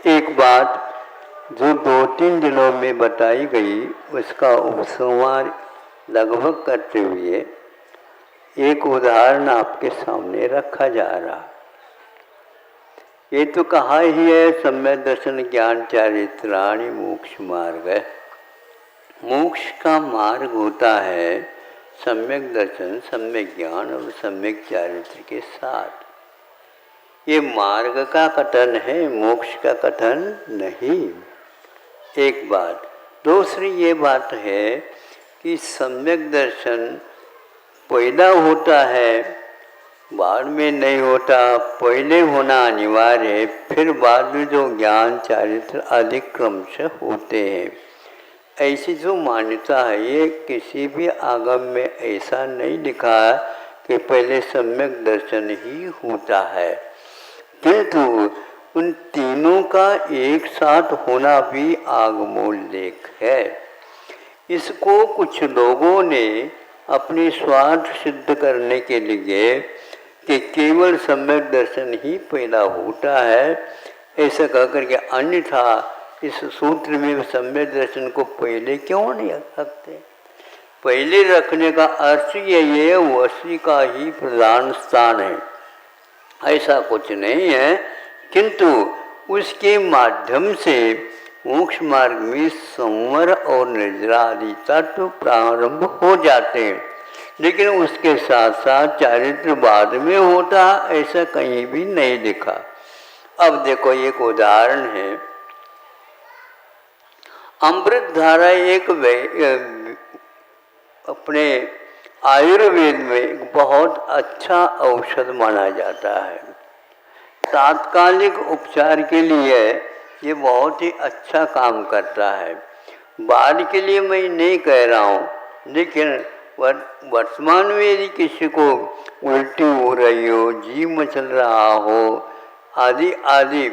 एक बात जो 2-3 दिनों में बताई गई उसका उपसंहार लगभग करते हुए एक उदाहरण आपके सामने रखा जा रहा। ये तो कहा ही है, सम्यक दर्शन ज्ञान चारित्राणि मोक्ष मार्ग है। मोक्ष का मार्ग होता है सम्यक दर्शन, सम्यक ज्ञान और सम्यक चारित्र के साथ। ये मार्ग का कथन है, मोक्ष का कथन नहीं। एक बात। दूसरी ये बात है कि सम्यक दर्शन पैदा होता है, बाद में नहीं होता, पहले होना अनिवार्य है, फिर बाद में जो ज्ञान चारित्र आदि क्रमशः होते हैं। ऐसी जो मान्यता है, ये किसी भी आगम में ऐसा नहीं लिखा कि पहले सम्यक दर्शन ही होता है, किंतु उन तीनों का एक साथ होना भी आगमोल्लेख है। इसको कुछ लोगों ने अपनी स्वार्थ सिद्ध करने के लिए कि केवल सम्यक दर्शन ही पैदा होता है, ऐसा कहकर के अन्यथा इस सूत्र में सम्यक दर्शन को पहले क्यों नहीं रखते। पहले रखने का अर्थ यही है, वशी का ही प्रधान स्थान है, ऐसा कुछ नहीं है, किंतु उसके माध्यम से मोक्ष मार्ग में संवर और निर्जरा आदि तत्व प्रारंभ हो जाते हैं, लेकिन उसके साथ साथ चारित्र बाद में होता, ऐसा कहीं भी नहीं लिखा। अब देखो एक उदाहरण है, अमृत धारा एक अपने आयुर्वेद में एक बहुत अच्छा औषध माना जाता है। तात्कालिक उपचार के लिए ये बहुत ही अच्छा काम करता है। बाद के लिए मैं नहीं कह रहा हूँ, लेकिन वर्तमान में यदि किसी को उल्टी हो रही हो, जी मचल रहा हो, आदि आदि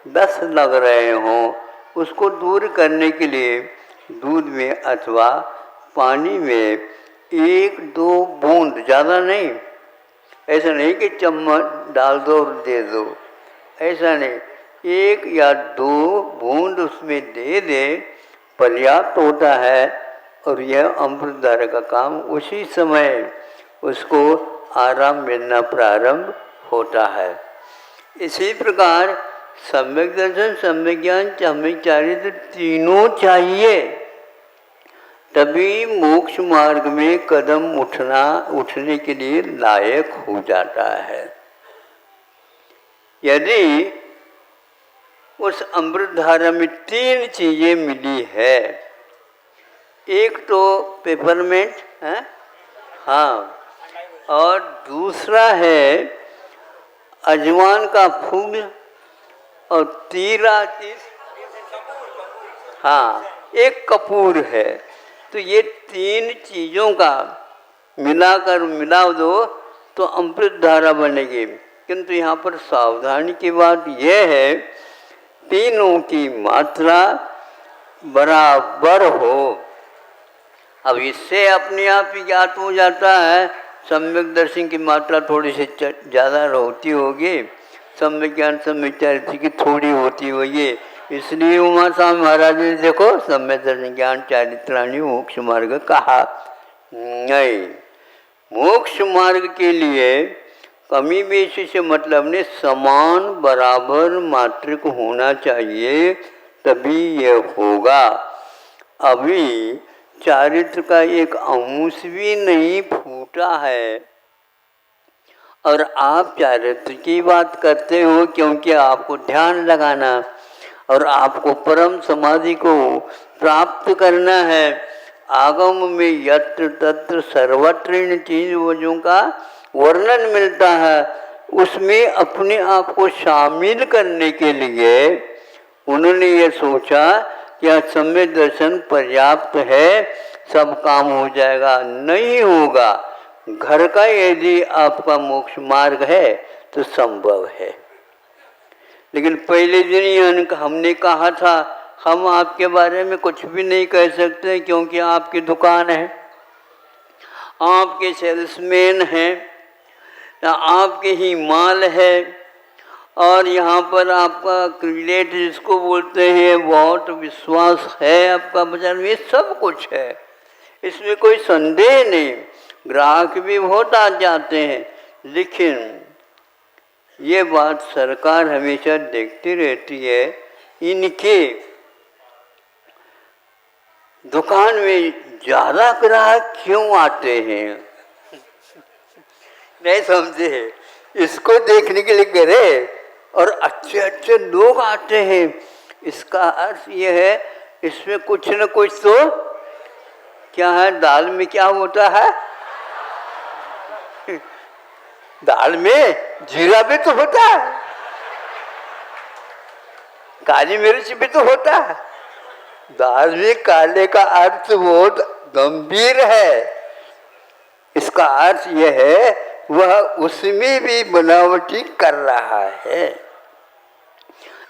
दस्त लग रहे हों, उसको दूर करने के लिए दूध में अथवा पानी में 1-2 बूंद, ज़्यादा नहीं, ऐसा नहीं कि चम्मच डाल दो और दे दो, ऐसा नहीं, 1 या 2 बूंद उसमें दे दे, पर्याप्त होता है। और यह अमृत धारा का काम उसी समय उसको आराम मिलना प्रारंभ होता है। इसी प्रकार सम्यक दर्शन, सम्यक ज्ञान, सम्यक चारित्र तीनों चाहिए, तभी मोक्ष मार्ग में कदम उठने के लिए लायक हो जाता है। यदि उस अमृत धारा में 3 चीजें मिली है, एक तो पेपरमेंट है, हाँ, और दूसरा है अजवान का फूल, और तीसरा चीज हाँ एक कपूर है। तो ये 3 चीज़ों का मिला दो तो अमृत धारा बनेगी। किंतु यहाँ पर सावधानी की बात यह है, तीनों की मात्रा बराबर हो। अब इससे अपने आप ही ज्ञात हो जाता है, सम्यक दर्शन की मात्रा थोड़ी सी ज़्यादा होती होगी, सम्यक ज्ञान सम्यक चारित्र की थोड़ी होती होगी। इसलिए उमा स्वामी महाराज ने देखो सम्यक दर्शन ज्ञान चारित्राणि मोक्ष मार्ग कहा। नहीं, मोक्ष मार्ग के लिए कमी बेशी से मतलब ने समान बराबर मात्रिक होना चाहिए, तभी ये होगा। अभी चारित्र का एक अंश भी नहीं फूटा है और आप चारित्र की बात करते हो, क्योंकि आपको ध्यान लगाना और आपको परम समाधि को प्राप्त करना है। आगम में यत्र तत्र सर्वत्र इन चीजों का वर्णन मिलता है, उसमें अपने आप को शामिल करने के लिए उन्होंने ये सोचा कि सम्यक दर्शन पर्याप्त है, सब काम हो जाएगा। नहीं होगा। घर का यदि आपका मोक्ष मार्ग है तो संभव है, लेकिन पहले दिन हमने कहा था हम आपके बारे में कुछ भी नहीं कह सकते, क्योंकि आपकी दुकान है, आपके सेल्समैन हैं, आपके ही माल है, और यहाँ पर आपका क्रेडिट जिसको बोलते हैं, बहुत विश्वास है आपका बाजार में, सब कुछ है, इसमें कोई संदेह नहीं। ग्राहक भी बहुत आ जाते हैं, लेकिन ये बात सरकार हमेशा देखती रहती है, इनके दुकान में ज़्यादा ग्राहक क्यों आते हैं। नहीं समझे, इसको देखने के लिए करे और अच्छे अच्छे लोग आते हैं, इसका अर्थ ये है इसमें कुछ न कुछ तो क्या है। दाल में क्या होता है, दाल में जीरा भी तो होता है, काली मिर्च भी तो होता है। दाल में काले का अर्थ बहुत गंभीर है। इसका अर्थ यह है वह उसमें भी बनावटी कर रहा है,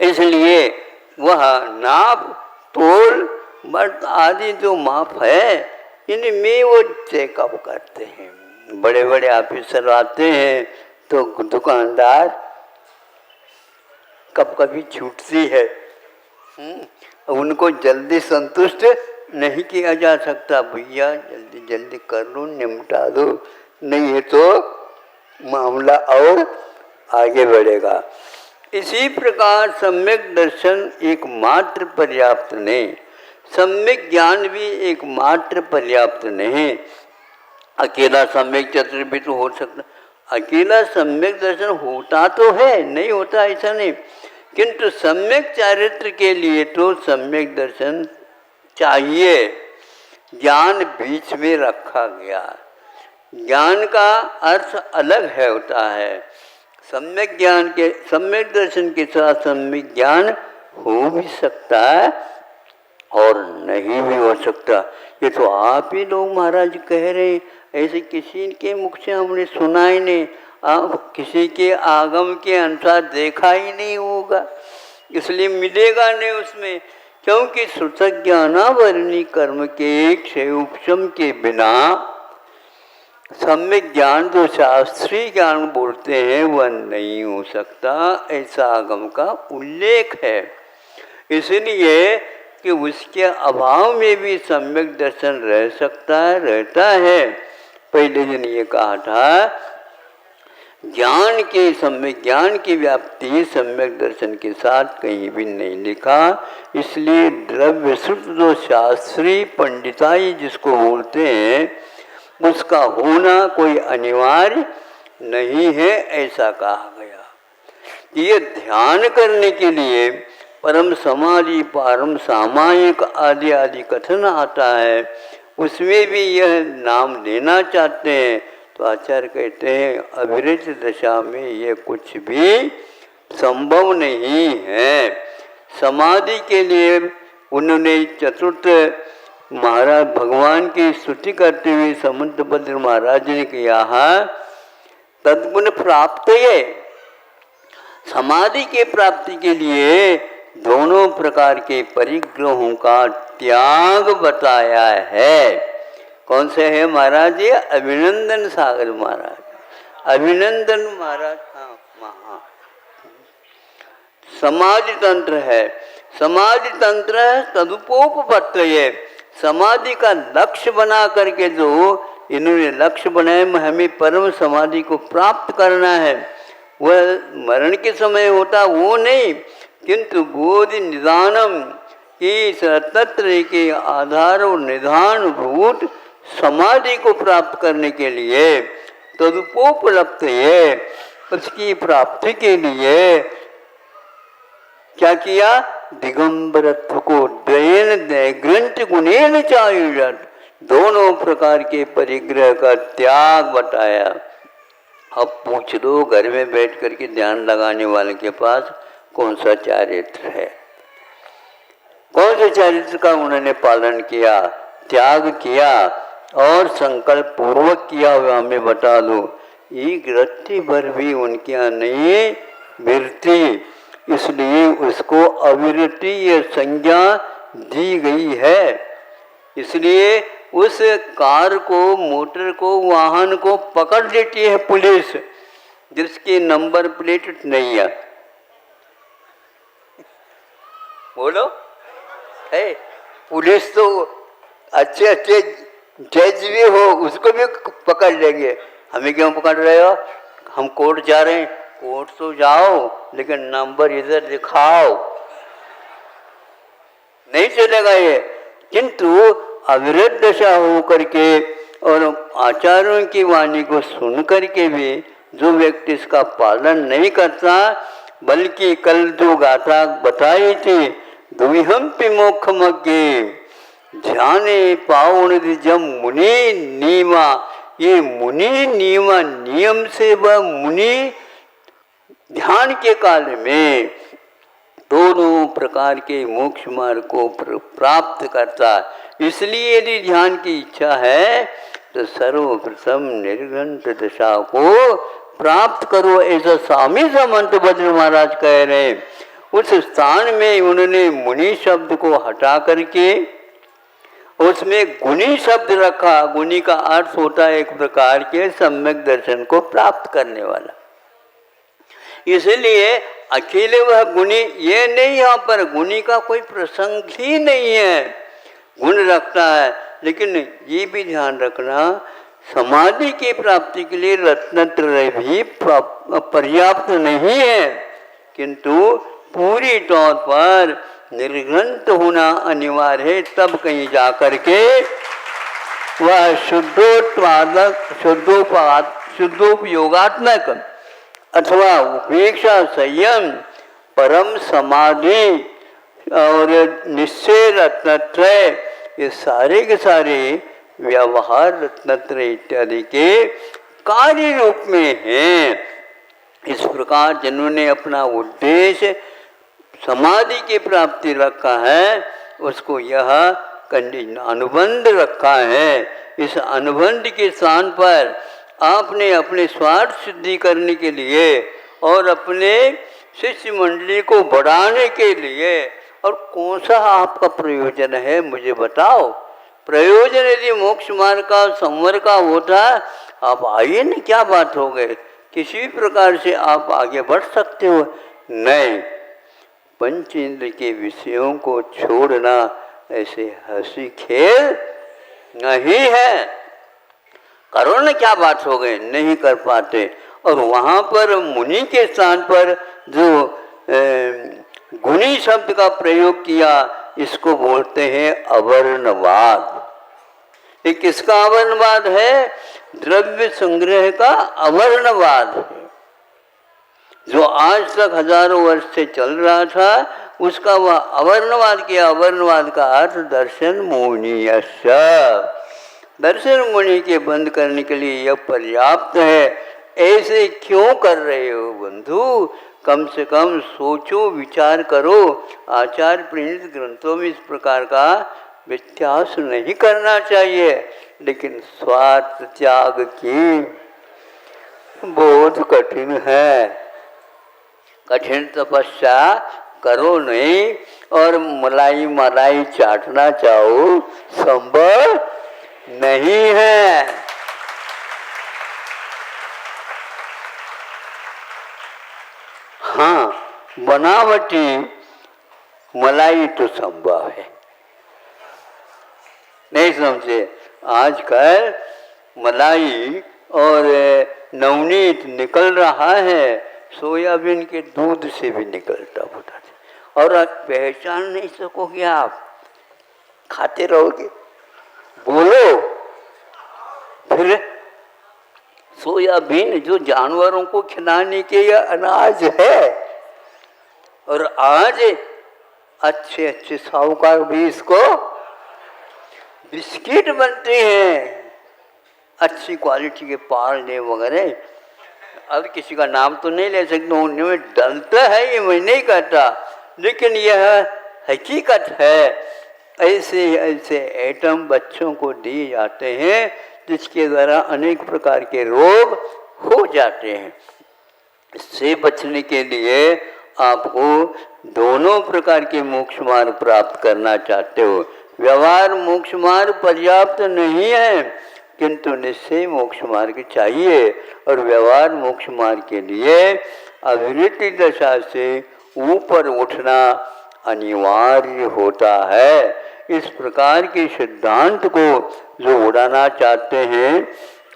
इसलिए वह नाप तोल बर्त आदि जो माप है इनमें वो चेकअप करते हैं। बड़े बड़े ऑफिसर आते हैं तो दुकानदार कभी छूटती है, उनको जल्दी संतुष्ट नहीं किया जा सकता। भैया जल्दी जल्दी कर लो, निपटा दो, नहीं है तो मामला और आगे बढ़ेगा। इसी प्रकार सम्यक दर्शन एकमात्र पर्याप्त नहीं, सम्यक ज्ञान भी एकमात्र पर्याप्त नहीं। अकेला सम्यक चतुर भी तो हो सकता, अकेला सम्यक दर्शन होता तो है, नहीं होता ऐसा नहीं, किंतु सम्यक चारित्र के लिए तो सम्यक दर्शन चाहिए। ज्ञान बीच में रखा गया, ज्ञान का अर्थ अलग है होता है। सम्यक ज्ञान के, सम्यक दर्शन के साथ सम्यक ज्ञान हो भी सकता है और नहीं भी हो सकता। ये तो आप ही लोग महाराज कह रहे हैं, ऐसे किसी के मुख से हमने सुना ही नहीं, आप किसी के आगम के अनुसार देखा ही नहीं होगा, इसलिए मिलेगा नहीं उसमें। क्योंकि श्रुतज्ञानावरणी कर्म के क्षय उपशम के बिना सम्यक ज्ञान जो शास्त्रीय ज्ञान बोलते हैं वह नहीं हो सकता, ऐसा आगम का उल्लेख है। इसलिए कि उसके अभाव में भी सम्यक दर्शन रह सकता है, रहता है। पहले दिन ये कहा था ज्ञान के, सम्यक ज्ञान की व्याप्ति सम्यक दर्शन के साथ कहीं भी नहीं लिखा। इसलिए द्रव्य शुद्ध जो शास्त्रीय पंडिताई जिसको बोलते हैं उसका होना कोई अनिवार्य नहीं है, ऐसा कहा गया। ये ध्यान करने के लिए परम समाधि, परम सामायिक आदि आदि कथन आता है, उसमें भी यह नाम लेना चाहते हैं तो आचार्य कहते हैं अविरत दशा में ये कुछ भी संभव नहीं है। समाधि के लिए उन्होंने चतुर्थ महाराज भगवान की स्तुति करते हुए समुद्रभद्र महाराज ने कहा तद्गुण प्राप्त है। समाधि के प्राप्ति के लिए दोनों प्रकार के परिग्रहों का त्याग बताया है। कौन से है महाराज? ये अभिनंदन सागर महाराज, अभिनंदन महाराज। हाँ महा समाधि तंत्र है, समाधि तंत्र है तदुपोपत्त है। समाधि का लक्ष्य बना करके जो इन्होंने लक्ष्य बनाए, हमें परम समाधि को प्राप्त करना है, वह मरण के समय होता वो नहीं, किंतु बोधि निदानम की तत्व के आधार और निधान भूत समाधि को प्राप्त करने के लिए तदुपोपलब्ध है। उसकी प्राप्ति के लिए क्या किया? दिगंबरत्व को द्वयन ग्रंथ गुणेन चायुजत, दोनों प्रकार के परिग्रह का त्याग बताया। अब पूछ दो घर में बैठ करके ध्यान लगाने वाले के पास कौन सा चारित्र है, कौन से चारित्र का उन्होंने पालन किया, त्याग किया और संकल्प पूर्वक किया हुआ हमें बता दो। एक रत्ती भर भी उनके यहाँ नहीं विरती, इसलिए उसको अविरति ये संज्ञा दी गई है। इसलिए उस कार को, मोटर को, वाहन को पकड़ लेती है पुलिस जिसकी नंबर प्लेट नहीं है, बोलो है। पुलिस तो अच्छे अच्छे जज भी हो उसको भी पकड़ लेंगे, हमें क्यों पकड़ रहे हो? हम कोर्ट जा रहे हैं, कोर्ट तो जाओ लेकिन नंबर इधर दिखाओ, नहीं चलेगा ये। किंतु अविरत दशा हो करके और आचार्यों की वाणी को सुन करके भी जो व्यक्ति इसका पालन नहीं करता, बल्कि कल जो गाथा बताई थी, दुविहम पिमोख मग्गे ध्याने पावन जम मुनि नीमा, ये मुनि नीमा नियम से वह मुनि ध्यान के काल में दोनों प्रकार के मोक्ष मार्ग को प्राप्त करता। इसलिए यदि ध्यान की इच्छा है तो सर्वप्रथम निर्घंट दशा को प्राप्त करो, ऐसा स्वामी समंत भद्र महाराज कह रहे हैं। उस स्थान में उन्होंने मुनि शब्द को हटा करके उसमें गुणी शब्द रखा। गुणी का अर्थ होता है एक प्रकार के सम्यक दर्शन को प्राप्त करने वाला। इसलिए अकेले वह गुणी, ये नहीं, यहाँ पर गुणी का कोई प्रसंग ही नहीं है, गुण रखता है। लेकिन ये भी ध्यान रखना, समाधि की प्राप्ति के लिए रत्नत्रय भी पर्याप्त नहीं है, किंतु पूरी तौर पर निर्घंट होना अनिवार्य है। तब कहीं जाकर के वह शुद्धोपयोगात्मक अथवा उपेक्षा, संयम, परम समाधि और निश्चय रत्नत्रय, ये सारे के सारे व्यवहार रत्नत्रय इत्यादि के कार्य रूप में हैं। इस प्रकार जिन्होंने अपना उद्देश्य समाधि की प्राप्ति रखा है, उसको यह अनुबंध रखा है। इस अनुबंध के स्थान पर आपने अपने स्वार्थ सिद्धि करने के लिए और अपने शिष्य मंडली को बढ़ाने के लिए, और कौन सा आपका प्रयोजन है मुझे बताओ। प्रयोजन यदि मोक्ष मार्ग का, संवर का होता, आप आइए न, क्या बात हो गई, किसी भी प्रकार से आप आगे बढ़ सकते हो। नहीं, पंच इंद्र के विषयों को छोड़ना ऐसे हंसी खेल नहीं है। करो न, क्या बात हो गई, नहीं कर पाते। और वहाँ पर मुनि के स्थान पर जो गुणी शब्द का प्रयोग किया, इसको बोलते हैं अवर्णवाद। ये किसका अवर्णवाद है? द्रव्य संग्रह का अवर्णवाद है, जो आज तक हजारों वर्ष से चल रहा था, उसका वह अवर्णवाद किया। अवर्णवाद का अर्थ दर्शन मुनियस्य, दर्शन मुनि के बंद करने के लिए यह पर्याप्त है। ऐसे क्यों कर रहे हो बंधु? कम से कम सोचो, विचार करो। आचार्य प्रणीत ग्रंथों में इस प्रकार का व्यत्यास नहीं करना चाहिए, लेकिन स्वार्थ त्याग की बहुत कठिन है। कठिन तपस्या करो नहीं और मलाई मलाई चाटना चाहो, संभव नहीं है। हाँ, बनावटी मलाई तो संभव है। नहीं समझे? आजकल मलाई और नवनीत निकल रहा है, सोयाबीन के दूध से भी निकलता होता है, और पहचान नहीं सकोगे आप, खाते रहोगे। बोलो फिर, सोयाबीन जो जानवरों को खिलाने के लिए अनाज है, और आज अच्छे अच्छे साहूकार भी इसको बिस्किट बनते हैं, अच्छी क्वालिटी के पार्ले वगैरह। अब किसी का नाम तो नहीं ले सकता, उनमें डलता है, ये मैं नहीं कहता, लेकिन यह हकीकत है। ऐसे ऐसे एटम बच्चों को दिए जाते हैं जिसके द्वारा अनेक प्रकार के रोग हो जाते हैं। इससे बचने के लिए आपको दोनों प्रकार के मोक्ष मार्ग प्राप्त करना चाहते हो। व्यवहार मोक्ष मार्ग पर्याप्त नहीं है, किंतु निश्चय मोक्ष मार्ग चाहिए। और व्यवहार मोक्ष मार्ग के लिए अभिवृत्ति दशा से ऊपर उठना अनिवार्य होता है। इस प्रकार के सिद्धांत को जो उड़ाना चाहते हैं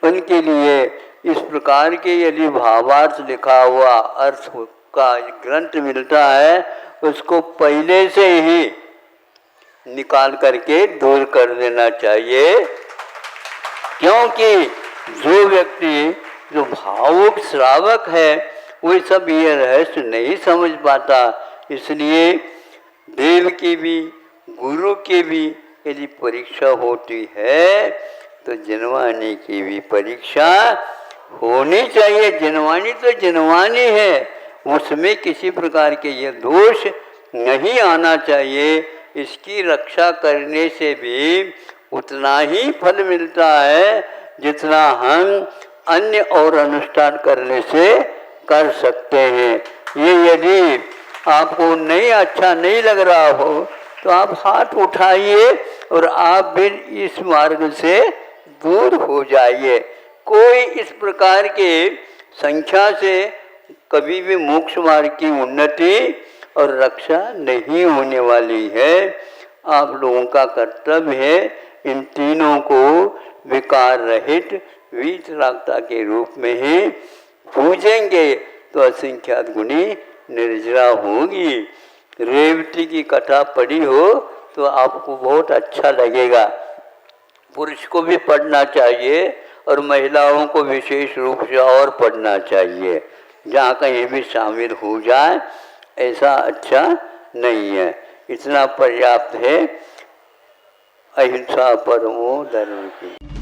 उनके लिए इस प्रकार के यदि भावार्थ लिखा हुआ अर्थ का ग्रंथ मिलता है उसको पहले से ही निकाल करके दूर कर देना चाहिए, क्योंकि जो व्यक्ति जो भावुक श्रावक है वो सब ये रहस्य नहीं समझ पाता। इसलिए देव की भी गुरु की भी यदि परीक्षा होती है तो जिनवानी की भी परीक्षा होनी चाहिए। जिनवानी तो जिनवानी है, उसमें किसी प्रकार के ये दोष नहीं आना चाहिए। इसकी रक्षा करने से भी उतना ही फल मिलता है जितना हम अन्य और अनुष्ठान करने से कर सकते हैं। ये यदि आपको नहीं अच्छा नहीं लग रहा हो तो आप हाथ उठाइए और आप भी इस मार्ग से दूर हो जाइए। कोई इस प्रकार के संख्या से कभी भी मोक्ष मार्ग की उन्नति और रक्षा नहीं होने वाली है। आप लोगों का कर्तव्य है इन तीनों को विकार रहित वीतरागता के रूप में ही पूजेंगे तो असंख्यात गुणी निर्जरा होगी। रेवती की कथा पढ़ी हो तो आपको बहुत अच्छा लगेगा। पुरुष को भी पढ़ना चाहिए और महिलाओं को विशेष रूप से और पढ़ना चाहिए। जहाँ कहीं भी शामिल हो जाए ऐसा अच्छा नहीं है। इतना पर्याप्त है। अहिंसा परमो धर्म की।